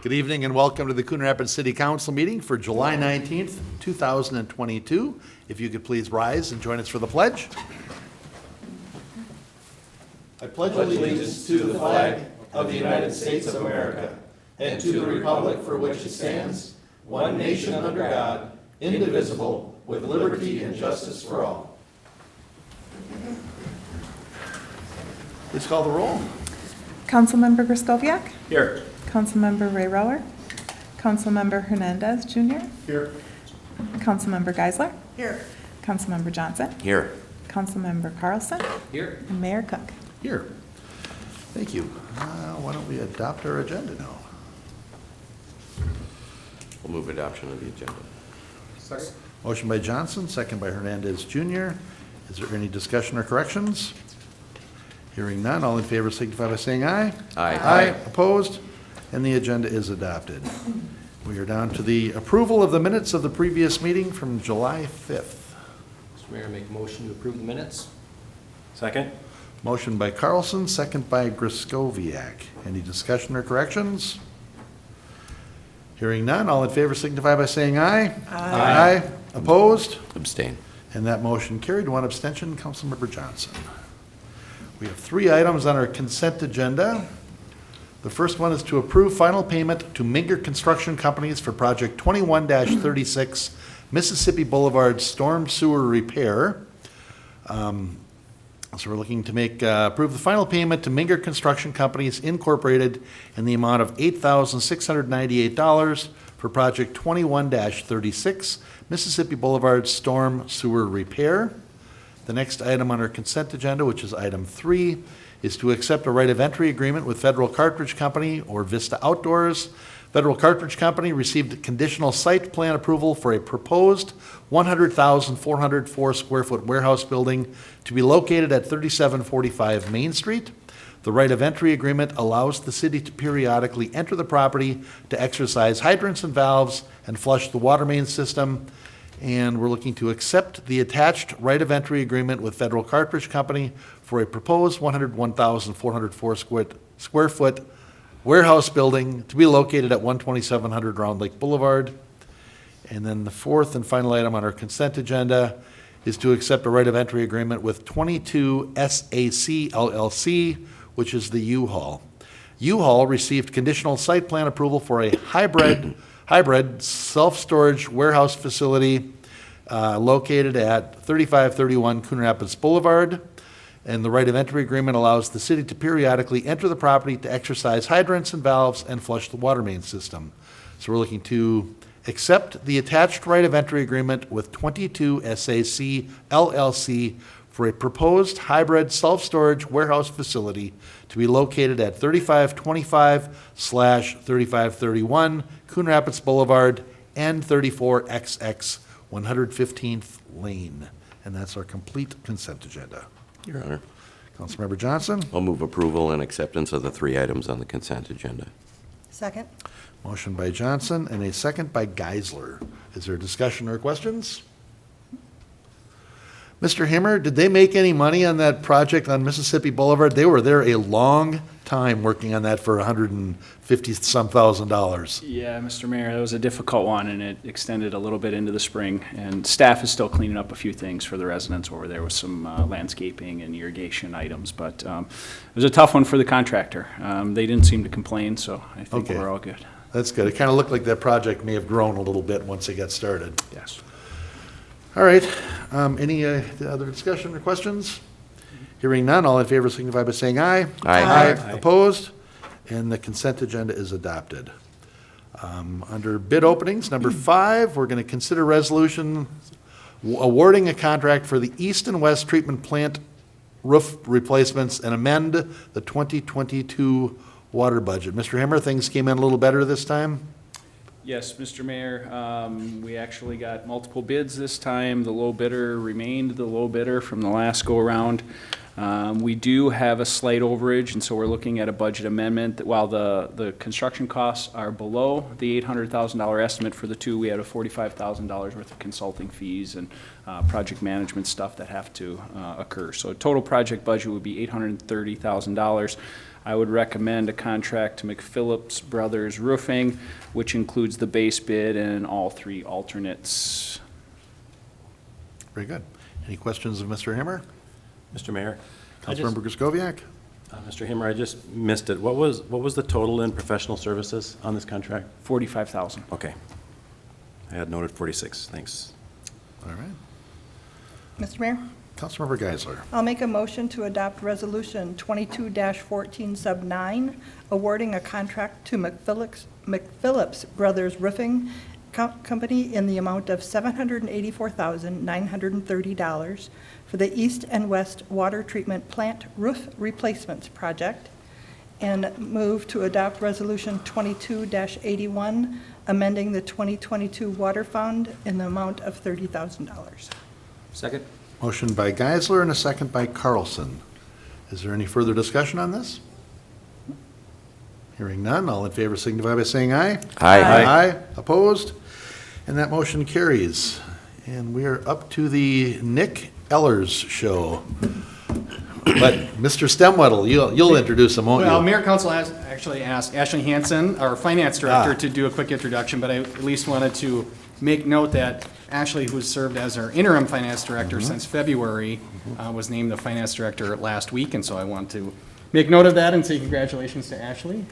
Good evening and welcome to the Coon Rapids City Council meeting for July 19th, 2022. If you could please rise and join us for the pledge. I pledge allegiance to the flag of the United States of America and to the republic for which it stands, one nation under God, indivisible, with liberty and justice for all. Please call the roll. Councilmember Griscoviac. Here. Councilmember Ray Rower. Councilmember Hernandez Jr. Here. Councilmember Geisler. Here. Councilmember Johnson. Here. Councilmember Carlson. Here. And Mayor Cook. Here. Thank you. Why don't we adopt our agenda now? We'll move adoption of the agenda. Second. Motion by Johnson, second by Hernandez Jr. Is there any discussion or corrections? Hearing none, all in favor signify by saying aye. Aye. Opposed? And the agenda is adopted. We are down to the approval of the minutes of the previous meeting from July 5th. Mr. Mayor, make a motion to approve the minutes. Second. Motion by Carlson, second by Griscoviac. Any discussion or corrections? Hearing none, all in favor signify by saying aye. Aye. Opposed? Abstain. And that motion carried. One abstention, Councilmember Johnson. We have 3 items on our consent agenda. The first one is to approve final payment to Minger Construction Companies for Project 21-36 Mississippi Boulevard Storm Sewer Repair. So we're looking to approve the final payment to Minger Construction Companies Incorporated in the amount of $8,698 for Project 21-36 Mississippi Boulevard Storm Sewer Repair. The next item on our consent agenda, which is item 3, is to accept a right of entry agreement with Federal Cartridge Company or Vista Outdoors. Federal Cartridge Company received conditional site plan approval for a proposed 100,404 square foot warehouse building to be located at 3745 Main Street. The right of entry agreement allows the city to periodically enter the property to exercise hydrants and valves and flush the water main system. And we're looking to accept the attached right of entry agreement with Federal Cartridge Company for a proposed 101,404 square foot warehouse building to be located at 12700 Round Lake Boulevard. And then the fourth and final item on our consent agenda is to accept a right of entry agreement with 22 SAC LLC, which is the U-Haul. U-Haul received conditional site plan approval for a hybrid self-storage warehouse facility located at 3531 Coon Rapids Boulevard. And the right of entry agreement allows the city to periodically enter the property to exercise hydrants and valves and flush the water main system. So we're looking to accept the attached right of entry agreement with 22 SAC LLC for a proposed hybrid self-storage warehouse facility to be located at 3525/3531 Coon Rapids Boulevard and 34XX 115th Lane. And that's our complete consent agenda. Your Honor. Councilmember Johnson. I'll move approval and acceptance of the 3 items on the consent agenda. Second. Motion by Johnson and a second by Geisler. Is there discussion or questions? Mr. Himmer, did they make any money on that project on Mississippi Boulevard? They were there a long time working on that for $150-some thousand. Yeah, Mr. Mayor, that was a difficult one, and it extended a little bit into the spring. And staff is still cleaning up a few things for the residents over there with some landscaping and irrigation items. But it was a tough one for the contractor. They didn't seem to complain, so I think we're all good. That's good. It kind of looked like that project may have grown a little bit once it got started. Yes. All right. Any other discussion or questions? Hearing none, all in favor signify by saying aye. Aye. Opposed? And the consent agenda is adopted. Under bid openings, number 5, we're going to consider resolution awarding a contract for the east and west treatment plant roof replacements and amend the 2022 water budget. Mr. Himmer, things came in a little better this time? Yes, Mr. Mayor, we actually got multiple bids this time. The low bidder remained the low bidder from the last go-around. We do have a slight overage, and so we're looking at a budget amendment. While the construction costs are below the $800,000 estimate for the two, we had a $45,000 worth of consulting fees and project management stuff that have to occur. So total project budget would be $830,000. I would recommend a contract to McPhillips Brothers Roofing, which includes the base bid and all three alternates. Very good. Any questions of Mr. Himmer? Mr. Mayor? Councilmember Griscoviac? Mr. Himmer, I just missed it. What was the total in professional services on this contract? $45,000. Okay. I had noted 46. Thanks. All right. Mr. Mayor, Councilmember Geisler? I'll make a motion to adopt Resolution 22-14 Sub 9, awarding a contract to McPhillips Brothers Roofing Company in the amount of $784,930 for the East and West Water Treatment Plant Roof Replacements Project, and move to adopt Resolution 22-81, amending the 2022 Water Fund in the amount of $30,000. Second? Motion by Geisler and a second by Carlson. Is there any further discussion on this? Hearing none, all in favor signify by saying aye. Aye. Aye. Opposed? And that motion carries. And we are up to the Nick Ellers show. But Mr. Stemwedel, you'll introduce him, won't Well, you? Mayor Council has actually asked Ashley Hansen, our Finance Director, to do a quick introduction, but I at least wanted to make note that Ashley, who served as our interim Finance Director since February, was named the Finance Director last week, and so I want to make note of that and say congratulations to Ashley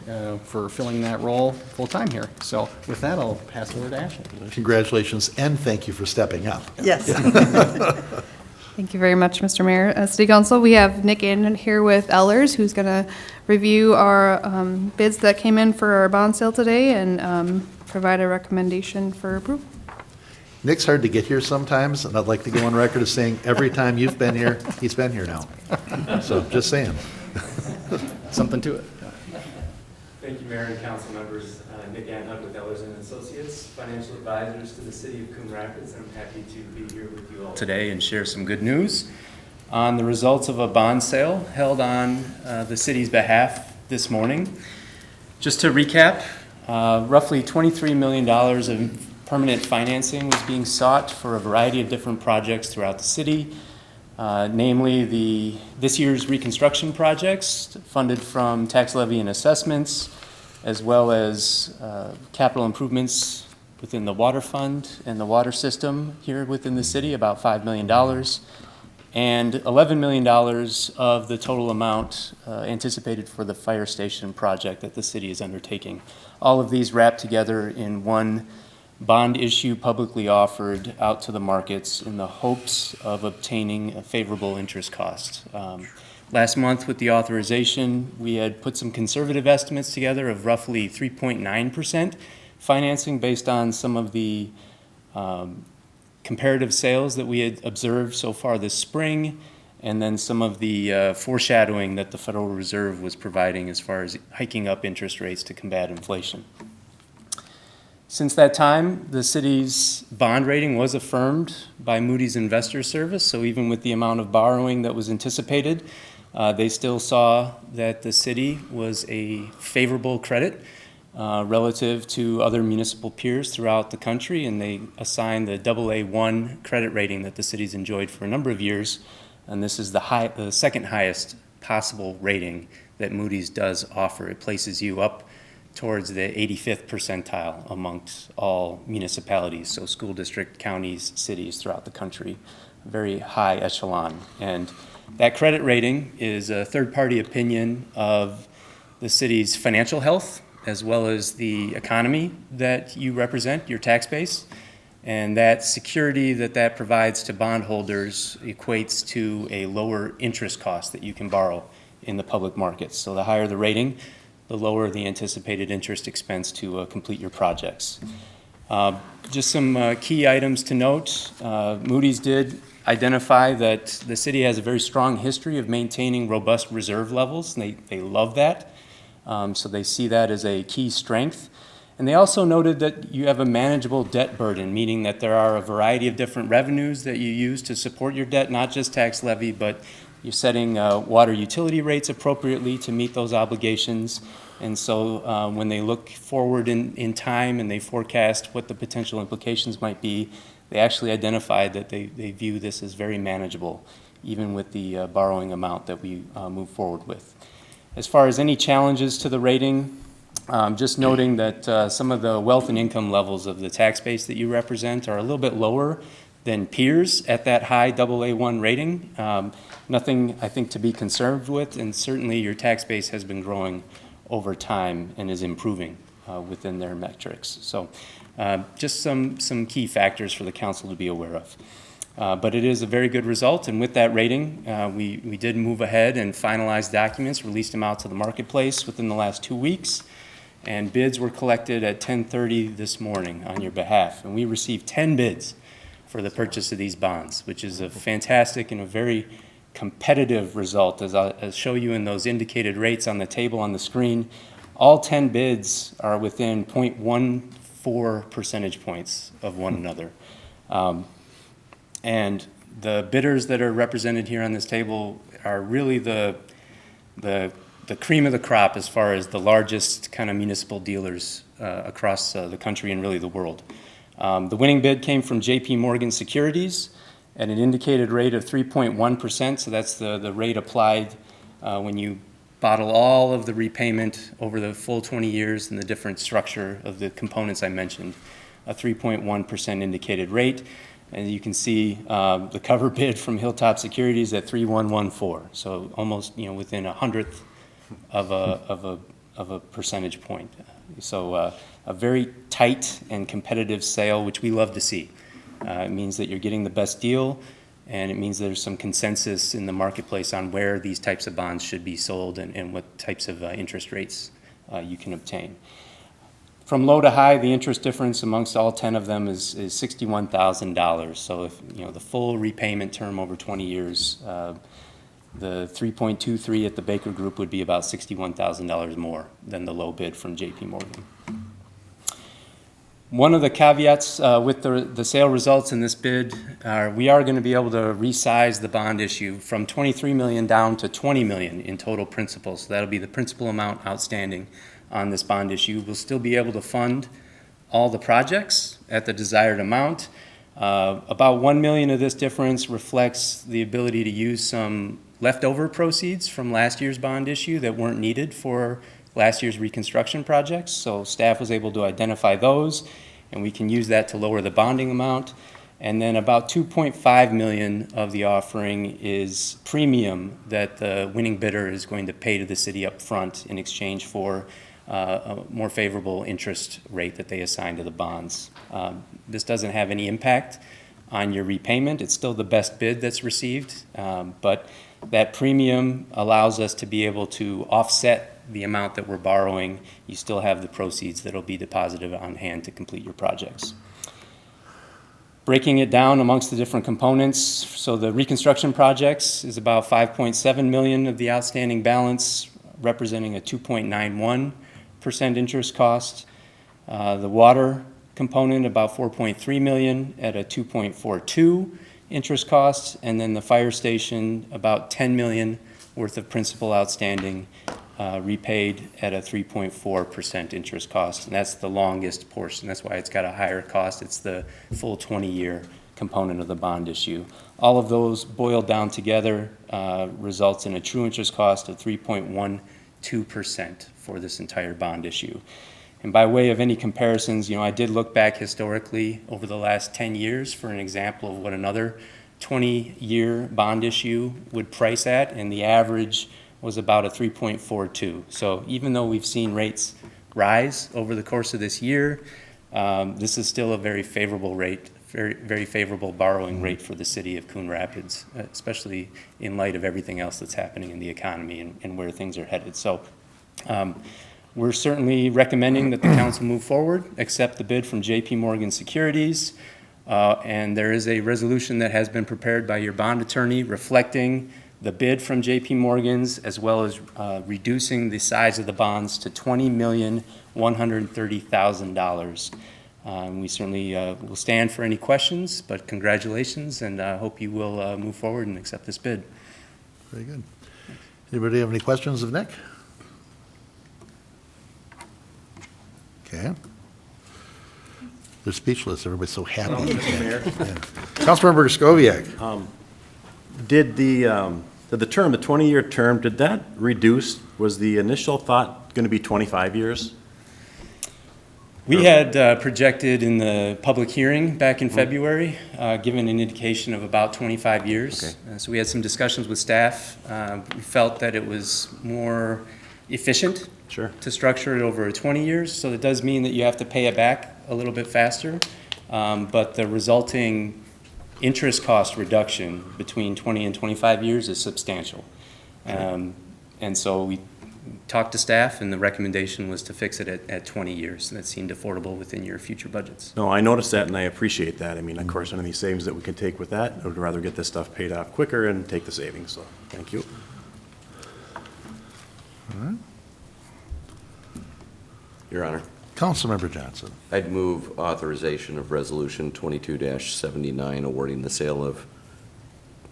for filling that role full-time here. So with that, I'll pass it over to Ashley. Congratulations, and thank you for stepping up. Yes. Thank you very much, Mr. Mayor. City Council, we have Nick in here with Ellers, who's going to review our bids that came in for our bond sale today and provide a recommendation for approval. Nick's hard to get here sometimes, and I'd like to go on record as saying every time you've been here, he's been here now. So just saying. Something to it. Thank you, Mayor and council members. Nick Anhug with Ellers and Associates, financial advisors to the city of Coon Rapids. I'm happy to be here with you all today and share some good news on the results of a bond sale held on the city's behalf this morning. Just to recap, roughly $23 million of permanent financing was being sought for a variety of different projects throughout the city. Namely this year's reconstruction projects funded from tax levy and assessments, as well as capital improvements within the water fund and the water system here within the city, about $5 million, and $11 million of the total amount anticipated for the fire station project that the city is undertaking. All of these wrapped together in one bond issue publicly offered out to the markets in the hopes of obtaining a favorable interest cost. Last month with the authorization, we had put some conservative estimates together of roughly 3.9% financing based on some of the comparative sales that we had observed so far this spring, and then some of the foreshadowing that the Federal Reserve was providing as far as hiking up interest rates to combat inflation. Since that time, the city's bond rating was affirmed by Moody's Investors Service, so even with the amount of borrowing that was anticipated, they still saw that the city was a favorable credit relative to other municipal peers throughout the country, and they assigned the AA1 credit rating that the city's enjoyed for a number of years, and this is the second highest possible rating that Moody's does offer. It places you up towards the 85th percentile amongst all municipalities, so school district, counties, cities throughout the country, very high echelon. And that credit rating is a third-party opinion of the city's financial health, as well as the economy that you represent, your tax base. And that security that provides to bondholders equates to a lower interest cost that you can borrow in the public markets. So the higher the rating, the lower the anticipated interest expense to complete your projects. Just some key items to note. Moody's did identify that the city has a very strong history of maintaining robust reserve levels, and they love that. So they see that as a key strength. And they also noted that you have a manageable debt burden, meaning that there are a variety of different revenues that you use to support your debt, not just tax levy, but You're setting water utility rates appropriately to meet those obligations. And so when they look forward in time and they forecast what the potential implications might be, they actually identified that they view this as very manageable, even with the borrowing amount that we move forward with. As far as any challenges to the rating, just noting that some of the wealth and income levels of the tax base that you represent are a little bit lower than peers at that high AA1 rating. Nothing, I think, to be concerned with, and certainly your tax base has been growing over time and is improving within their metrics. So just some key factors for the council to be aware of. But it is a very good result, and with that rating, we did move ahead and finalize documents, released them out to the marketplace within the last 2 weeks, and bids were collected at 10:30 this morning on your behalf. And we received 10 bids for the purchase of these bonds, which is a fantastic and a very competitive result. As I'll show you in those indicated rates on the table on the screen, all 10 bids are within 0.14 percentage points of one another. And the bidders that are represented here on this table are really the cream of the crop as far as the largest kind of municipal dealers across the country and really the world. The winning bid came from JP Morgan Securities at an indicated rate of 3.1%, so that's the rate applied when you bottle all of the repayment over the full 20 years and the different structure of the components I mentioned, a 3.1% indicated rate. And you can see the cover bid from Hilltop Securities at 3.114, so almost within 1/100th of a percentage point. So a very tight and competitive sale, which we love to see. It means that you're getting the best deal, and it means there's some consensus in the marketplace on where these types of bonds should be sold and what types of interest rates you can obtain. From low to high, the interest difference amongst all 10 of them is $61,000. So if the full repayment term over 20 years, the 3.23 at the Baker Group would be about $61,000 more than the low bid from JP Morgan. One of the caveats with the sale results in this bid are we are going to be able to resize the bond issue from $23 million down to $20 million in total principal. So that'll be the principal amount outstanding on this bond issue. We'll still be able to fund all the projects at the desired amount. About $1 million of this difference reflects the ability to use some leftover proceeds from last year's bond issue that weren't needed for last year's reconstruction projects. So staff was able to identify those, and we can use that to lower the bonding amount. And then about $2.5 million of the offering is premium that the winning bidder is going to pay to the city up front in exchange for a more favorable interest rate that they assign to the bonds. This doesn't have any impact on your repayment. It's still the best bid that's received, but that premium allows us to be able to offset the amount that we're borrowing. You still have the proceeds that will be deposited on hand to complete your projects. Breaking it down amongst the different components, so the reconstruction projects is about $5.7 million of the outstanding balance, representing a 2.91% interest cost. The water component, about $4.3 million at a 2.42 interest cost, and then the fire station, about $10 million worth of principal outstanding, repaid at a 3.4% interest cost, and that's the longest portion. That's why it's got a higher cost. It's the full 20-year component of the bond issue. All of those boiled down together results in a true interest cost of 3.12% for this entire bond issue. And by way of any comparisons, I did look back historically over the last 10 years for an example of what another 20-year bond issue would price at, and the average was about a 3.42. So even though we've seen rates rise over the course of this year, this is still a very favorable rate, very favorable borrowing rate for the city of Coon Rapids, especially in light of everything else that's happening in the economy and where things are headed. So we're certainly recommending that the council move forward, accept the bid from JP Morgan Securities, and there is a resolution that has been prepared by your bond attorney reflecting the bid from JP Morgan's, as well as reducing the size of the bonds to $20,130,000. We certainly will stand for any questions, but congratulations, and hope you will move forward and accept this bid. Very good. Anybody have any questions of Nick? Okay. They're speechless. Everybody's so happy. Mayor, Councilmember Skoviak. did the term, the 20-year term, did that reduce? Was the initial thought going to be 25 years? We had projected in the public hearing back in February, given an indication of about 25 years. Okay. So we had some discussions with staff. We felt that it was more efficient Sure. to structure it over 20 years. So it does mean that you have to pay it back a little bit faster. But the resulting interest cost reduction between 20 and 25 years is substantial. And so we talked to staff, and the recommendation was to fix it at 20 years. That seemed affordable within your future budgets. No, I noticed that, and I appreciate that. I mean, of course, any of these savings that we can take with that, I would rather get this stuff paid off quicker and take the savings, so thank you. Your Honor, Councilmember Johnson. I'd move authorization of Resolution 22-79 awarding the sale of,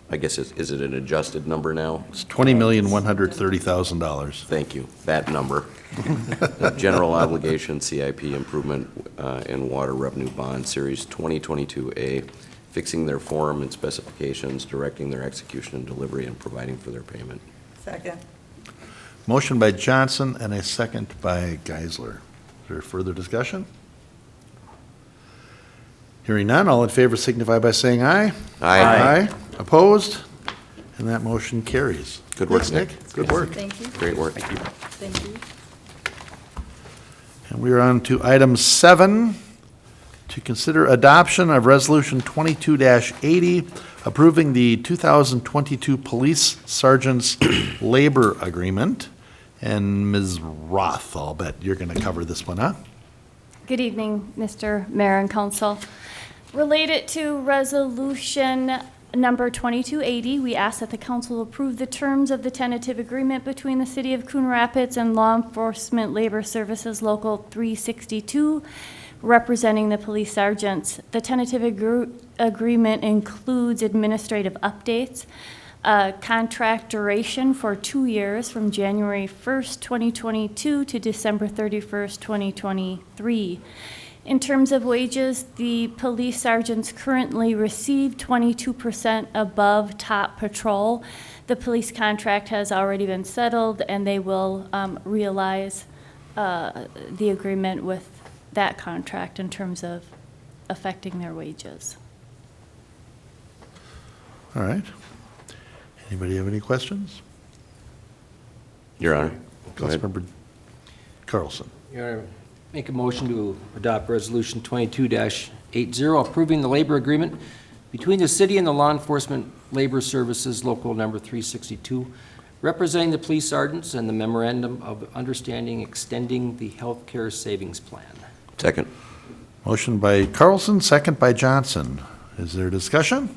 I guess, is it an adjusted number now? It's $20,130,000. Thank you, that number. General obligation CIP improvement and water revenue bond, Series 2022A, fixing their form and specifications, directing their execution and delivery, and providing for their payment. Second. Motion by Johnson and a second by Geisler. Is there further discussion? Hearing none, all in favor signify by saying aye. Aye. Opposed? And that motion carries. Good work, Thanks, Nick. Good work. Thank you. Great work. Thank you. And we are on to item 7, to consider adoption of Resolution 22-80, approving the 2022 Police Sergeant's Labor Agreement. And Ms. Roth, I'll bet you're going to cover this one, huh? Good evening, Mr. Mayor and Council. Related to Resolution Number 2280, we ask that the council approve the terms of the tentative agreement between the City of Coon Rapids and Law Enforcement Labor Services Local 362, representing the police sergeants. The tentative agreement includes administrative updates, contract duration for 2 years from January 1st, 2022 to December 31st, 2023. In terms of wages, the police sergeants currently receive 22% above top patrol. The police contract has already been settled, and they will realize the agreement with that contract in terms of affecting their wages. All right. Anybody have any questions? Your Honor, go ahead. Councilmember Carlson. Your Honor, make a motion to adopt Resolution 22-80, approving the labor agreement between the city and the Law Enforcement Labor Services Local Number 362, representing the police sergeants, and the memorandum of understanding extending the health care savings plan. Second. Motion by Carlson, second by Johnson. Is there discussion?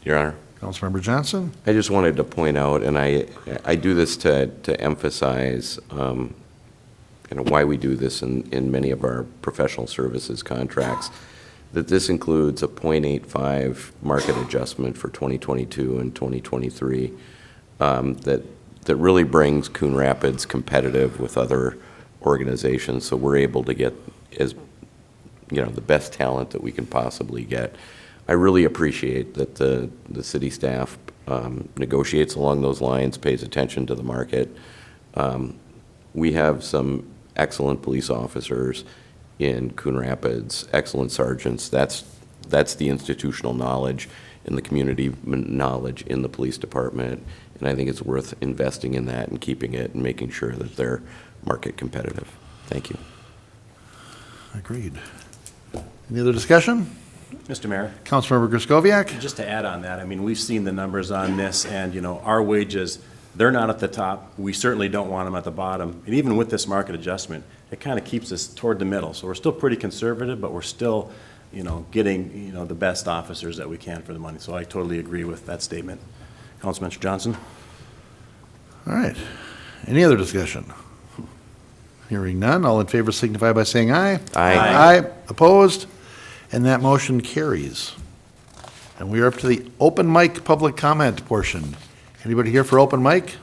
Your Honor. Councilmember Johnson? I just wanted to point out, and I do this to emphasize kind of why we do this in many of our professional services contracts, that this includes a 0.85 market adjustment for 2022 and 2023 that really brings Coon Rapids competitive with other organizations, so we're able to get the best talent that we can possibly get. I really appreciate that the city staff negotiates along those lines, pays attention to the market. We have some excellent police officers in Coon Rapids, excellent sergeants. That's the institutional knowledge and the community knowledge in the police department, and I think it's worth investing in that and keeping it and making sure that they're market competitive. Thank you. Agreed. Any other discussion? Mr. Mayor, Councilmember Griscoviac? just to add on that, I mean, we've seen the numbers on this, and, our wages, they're not at the top. We certainly don't want them at the bottom. And even with this market adjustment, it kind of keeps us toward the middle. So we're still pretty conservative, but we're still, getting, the best officers that we can for the money. So I totally agree with that statement. Councilman Johnson? All right. Any other discussion? Hearing none, all in favor signify by saying aye. Aye. Aye. Opposed? And that motion carries. And we are up to the open mic public comment portion. Anybody here for open mic?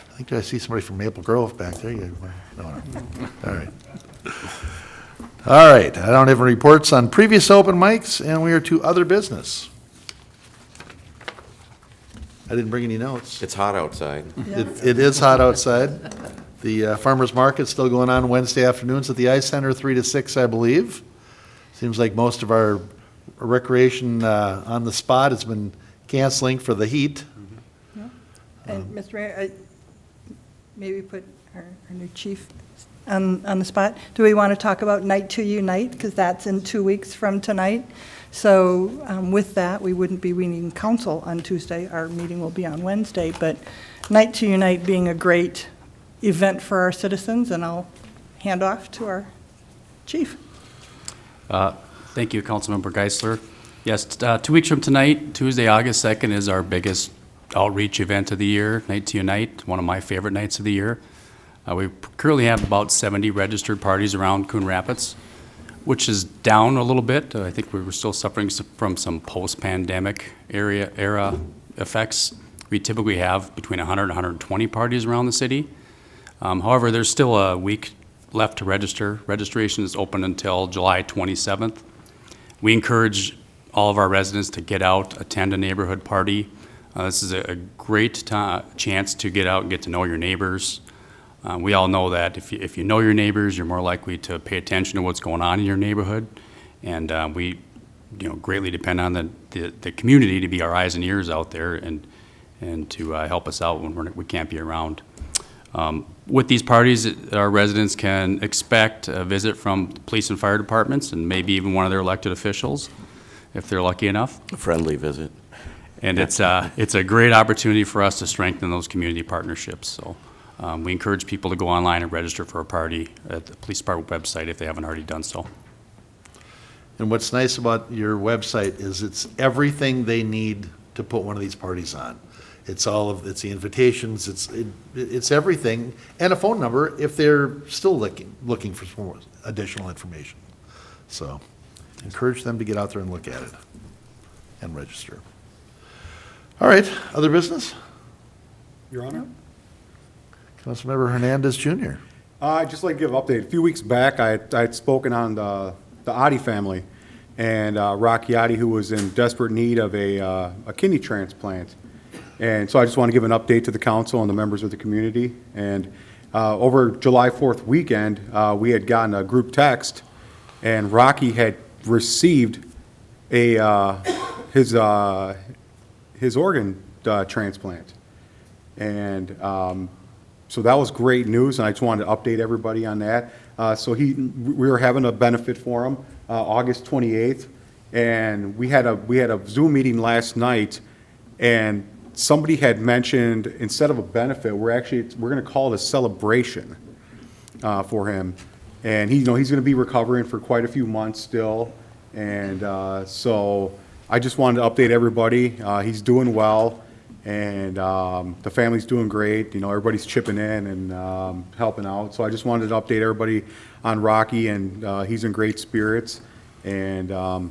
I think I see somebody from Maple Grove back there. No. All right. All right, I don't have any reports on previous open mics, and we are to other business. I didn't bring any notes. It's hot outside. It is hot outside. The farmer's market's still going on Wednesday afternoons at the Ice Center, 3 to 6, I believe. Seems like most of our recreation on the spot has been canceling for the heat. And Mr. Mayor, maybe put our new chief on the spot. Do we want to talk about Night to Unite? Because that's in 2 weeks from tonight. So with that, we wouldn't be meeting council on Tuesday. Our meeting will be on Wednesday. But Night to Unite being a great event for our citizens, and I'll hand off to our chief. Thank you, Councilmember Geisler. Yes, 2 weeks from tonight, Tuesday, August 2nd, is our biggest outreach event of the year, Night to Unite, one of my favorite nights of the year. We currently have about 70 registered parties around Coon Rapids, which is down a little bit. I think we were still suffering from some post-pandemic era effects. We typically have between 100 and 120 parties around the city. However, there's still a week left to register. Registration is open until July 27th. We encourage all of our residents to get out, attend a neighborhood party. This is a great chance to get out and get to know your neighbors. We all know that if you know your neighbors, you're more likely to pay attention to what's going on in your neighborhood. And we greatly depend on the community to be our eyes and ears out there and to help us out when we can't be around. With these parties, our residents can expect a visit from police and fire departments and maybe even one of their elected officials, if they're lucky enough. A friendly visit. And it's a great opportunity for us to strengthen those community partnerships. So we encourage people to go online and register for a party at the police department website if they haven't already done so. And what's nice about your website is it's everything they need to put one of these parties on. It's it's the invitations, it's everything, and a phone number if they're still looking for some more additional information. So encourage them to get out there and look at it and register. All right, other business? Your Honor? Councilmember Hernandez Jr. I'd just like to give an update. A few weeks back, I had spoken on the Oddie family and Rocky Oddie, who was in desperate need of a kidney transplant. And so I just want to give an update to the council and the members of the community. And over July 4th weekend, we had gotten a group text, and Rocky had received his organ transplant. And so that was great news, and I just wanted to update everybody on that. So we were having a benefit for him August 28th, and we had a Zoom meeting last night, and somebody had mentioned instead of a benefit, we're going to call it a celebration for him, and he's going to be recovering for quite a few months still, and so I just wanted to update everybody. He's doing well. And the family's doing great. Everybody's chipping in and helping out. So I just wanted to update everybody on Rocky, and he's in great spirits. And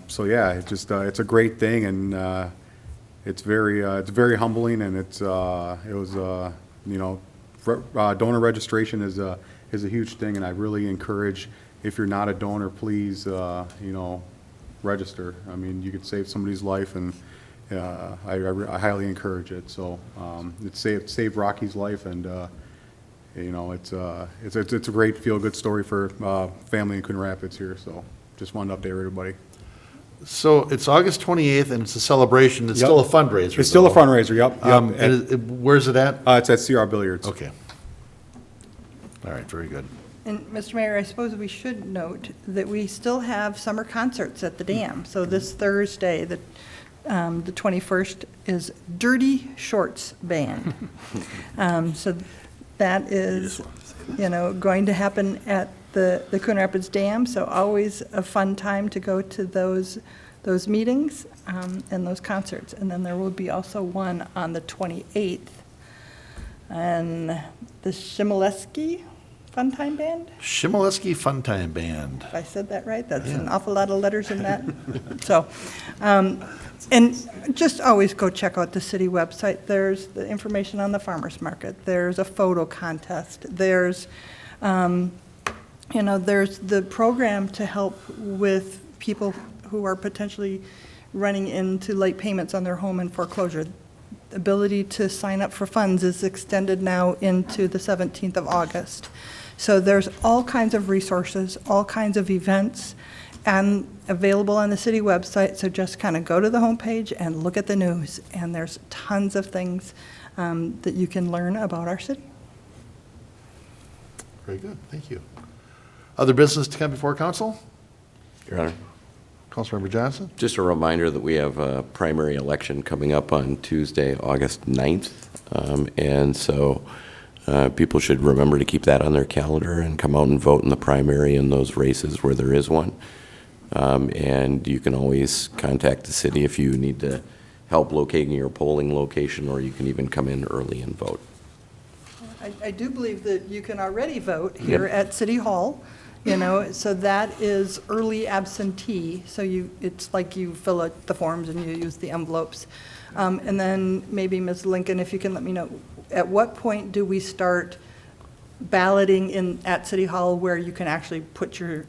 so yeah, it's a great thing, and it's very humbling, and donor registration is a huge thing, and I really encourage, if you're not a donor, please register. I mean, you could save somebody's life, and I highly encourage it. So it saved Rocky's life, and it's a great feel-good story for family in Coon Rapids here. So just wanted to update everybody. So it's August 28th, and it's a celebration. It's still a fundraiser. It's still a fundraiser. Yep. And where's it at? It's at CR Billiards. Okay. All right. Very good. And Mr. Mayor, I suppose we should note that we still have summer concerts at the dam. So this Thursday, the 21st, is Dirty Shorts Band. So that is, going to happen at the Coon Rapids Dam. So always a fun time to go to those meetings and those concerts. And then there will be also one on the 28th. And the Shimoleski Fun Time Band? Shimoleski Fun Time Band. If I said that right, that's an awful lot of letters in that. And just always go check out the city website. There's the information on the farmer's market. There's a photo contest. There's, there's the program to help with people who are potentially running into late payments on their home and foreclosure. The ability to sign up for funds is extended now into the 17th of August. So there's all kinds of resources, all kinds of events, and available on the city website. So just kind of go to the homepage and look at the news, and there's tons of things that you can learn about our city. Very good, thank you. Other business to come before council? Your Honor. Councilmember Johnson? Just a reminder that we have a primary election coming up on Tuesday, August 9th. And so people should remember to keep that on their calendar and come out and vote in the primary in those races where there is one. And you can always contact the city if you need to help locating your polling location, or you can even come in early and vote. I do believe that you can already vote here at City Hall, so that is early absentee. So it's like you fill out the forms and you use the envelopes. And then maybe Ms. Lincoln, if you can let me know, at what point do we start balloting at City Hall where you can actually put your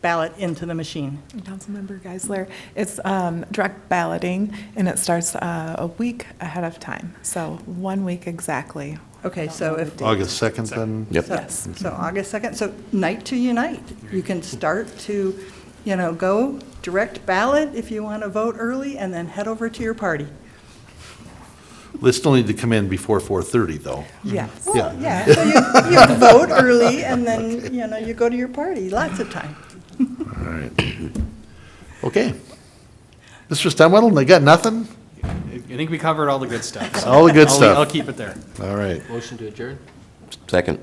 ballot into the machine? Councilmember Geisler, it's direct balloting, and it starts a week ahead of time, so 1 week exactly. Okay, so if, August 2nd, then? Yep. Yes. so August 2nd, so night to unite. You can start to, go direct ballot if you want to vote early, and then head over to your party. They still need to come in before 4:30, though. Yes. Yeah. Yeah, so you vote early, and then, you go to your party, lots of time. All right. Okay. Mr. Stemwell, they got nothing? I think we covered all the good stuff. so All the good I'll- stuff. I'll keep it there. All right. Motion to adjourn? Second.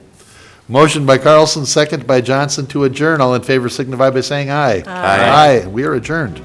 Motion by Carlson, second by Johnson to adjourn. All in favor signify by saying aye. Aye. We are adjourned.